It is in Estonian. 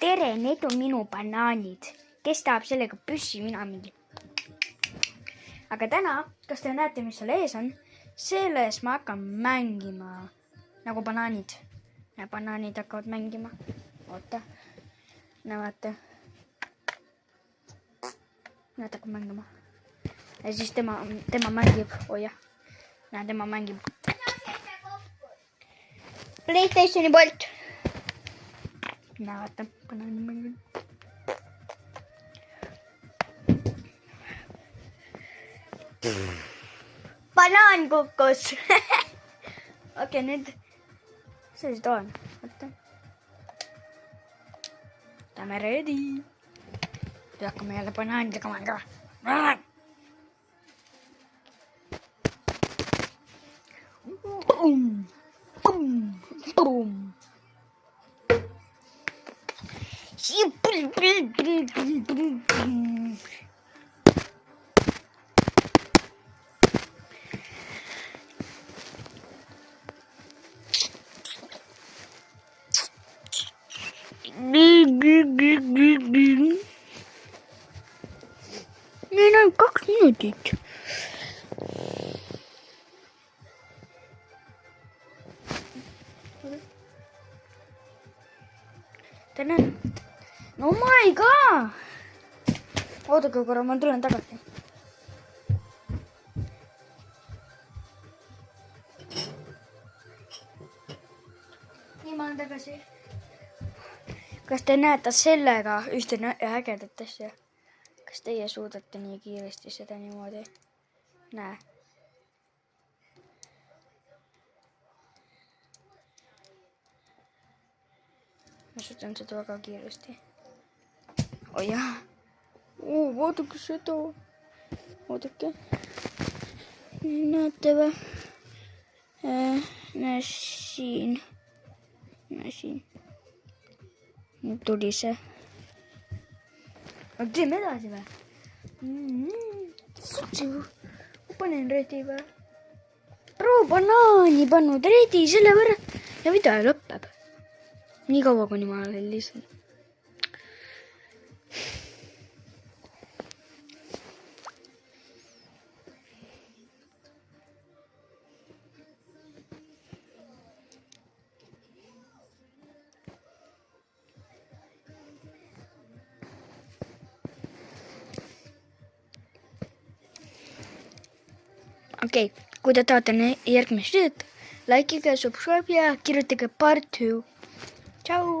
tere, need on minu banaanid. Kes tahab sellega püssi, mina mingi. Aga täna, kas te näete, mis seal ees on? Selles ma hakkan mängima nagu banaanid. Ja banaanid hakkavad mängima. Oota. Näete. Näete hakkab mängima. Ja siis tema mängib. Oh jah. Näe, tema mängib. PlayStationi poolt. Näete, banaani mängib. Banaan kukkus. Okei, nüüd see siis on. Vaata. Oleme ready. Nüüd hakkame jälle banaanidega mängima. Boom. Boom. Boom. Meil on 2 minutit. Tänan. Oh my god! Oodake korra, ma tulen tagasi. Nii, ma olen tagasi. Kas te näete sellega ühte ägedat asja? Kas teie suudate nii kiiresti seda niimoodi? Näe. Ma suudan seda väga kiiresti. Oh jah. Vaadake seda. Vaadake. Näete või? Näe siin. Näe siin. Nüüd tuli see. Aga teeme edasi või? Ma panen ready või? Pro banaani pannud ready selle võrra. Ja video lõpeb. Nii kaua, kuni ma olen lihtsalt. Okei, kui te tahate järgmist videot, likeige, subscribe ja kirjutage part 2. Ciao!